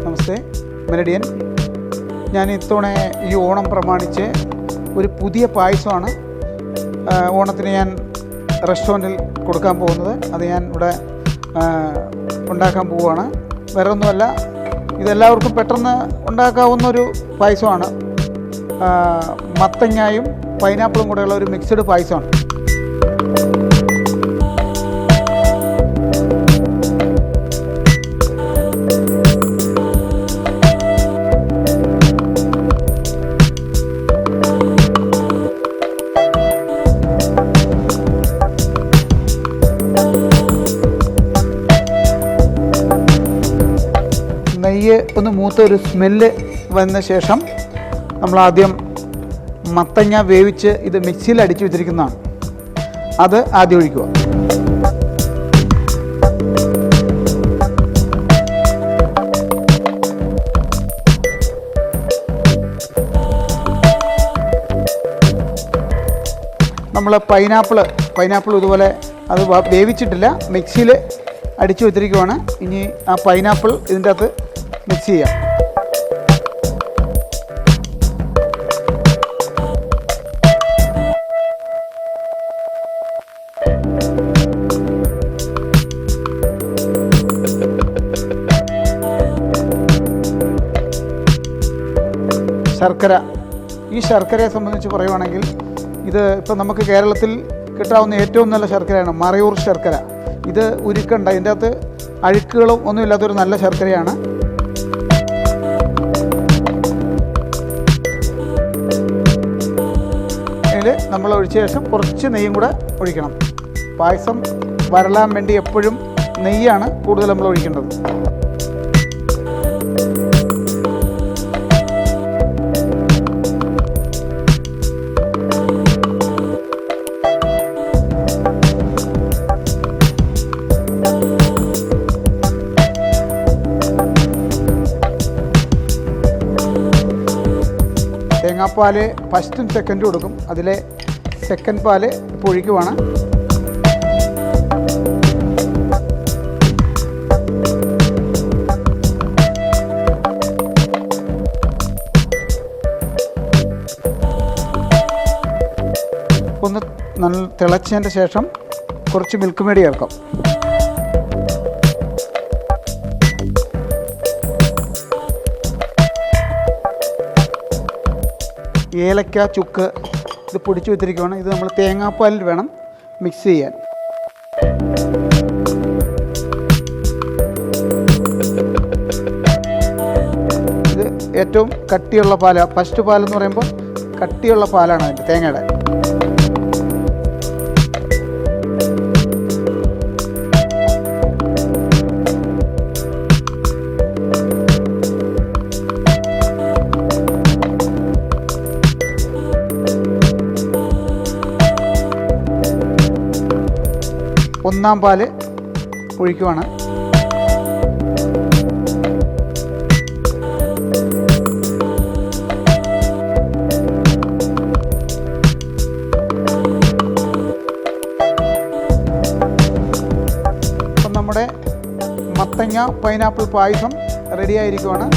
നമസ്തേ, മെലഡിയൻ. ഞാൻ ഇത്തവണ ഈ ഓണം പ്രമാണിച്ച് ഒരു പുതിയ പായസമാണ് ഓണത്തിന് ഞാൻ റെസ്റ്റോറൻറ്റിൽ കൊടുക്കാൻ പോകുന്നത്. അത് ഞാൻ ഇവിടെ ഉണ്ടാക്കാൻ പോവുകയാണ്. വേറെ ഒന്നുമല്ല, ഇതെല്ലാവർക്കും പെട്ടെന്ന് ഉണ്ടാക്കാവുന്നൊരു പായസമാണ്. മത്തങ്ങായും പൈനാപ്പിളും കൂടെയുള്ള ഒരു മിക്സ്ഡ് പായസമാണ്. നെയ്യ് ഒന്ന് മൂത്ത ഒരു സ്മെല്ല് വന്ന ശേഷം നമ്മളാദ്യം മത്തങ്ങ വേവിച്ച് ഇത് മിക്സിയിൽ അടിച്ചു വെച്ചിരിക്കുന്നതാണ്. അത് ആദ്യം ഒഴിക്കുക. നമ്മൾ പൈനാപ്പിൾ ഇതുപോലെ അത് വേവിച്ചിട്ടില്ല, മിക്സിയിൽ അടിച്ചു വെച്ചിരിക്കുവാണ്. ഇനി ആ പൈനാപ്പിൾ ഇതിൻ്റെ അകത്ത് മിക്സ് ചെയ്യാം. ശർക്കര. ഈ ശർക്കരയെ സംബന്ധിച്ച് പറയുവാണെങ്കിൽ ഇത് ഇപ്പം നമുക്ക് കേരളത്തിൽ കിട്ടാവുന്ന ഏറ്റവും നല്ല ശർക്കരയാണ് മറയൂർ ശർക്കര. ഇത് ഉരുക്കണ്ട, ഇതിൻ്റെ അകത്ത് അഴുക്കുകളും ഒന്നുമില്ലാത്തൊരു നല്ല ശർക്കരയാണ്. അതിൽ നമ്മൾ ഒഴിച്ച ശേഷം കുറച്ച് നെയ്യും കൂടെ ഒഴിക്കണം. പായസം വരളാൻ വേണ്ടി എപ്പോഴും നെയ്യാണ് കൂടുതൽ നമ്മൾ ഒഴിക്കേണ്ടത്. തേങ്ങാപ്പാൽ ഫസ്റ്റും സെക്കൻഡും കൊടുക്കും. അതിലെ സെക്കൻഡ് പാല് ഇപ്പോൾ ഒഴിക്കുവാണ്. ഒന്ന് നല്ല തിളച്ചതിൻ്റെ ശേഷം കുറച്ച് മിൽക്ക് മേഡ് ചേർക്കാം. ഏലക്ക ചുക്ക് ഇത് പൊടിച്ച് വെച്ചിരിക്കുകയാണ്. ഇത് നമ്മൾ തേങ്ങാപ്പാലിൽ വേണം മിക്സ് ചെയ്യാൻ. ഇത് ഏറ്റവും കട്ടിയുള്ള പാലാണ്. ഫസ്റ്റ് പാലെന്ന് പറയുമ്പോൾ കട്ടിയുള്ള പാലാണ് അതിൻ്റെ തേങ്ങയുടെ. ഒന്നാം പാല് ഒഴിക്കുവാണ്. അപ്പം നമ്മുടെ മത്തങ്ങ പൈനാപ്പിൾ പായസം റെഡിയായിരിക്കുവാണ്.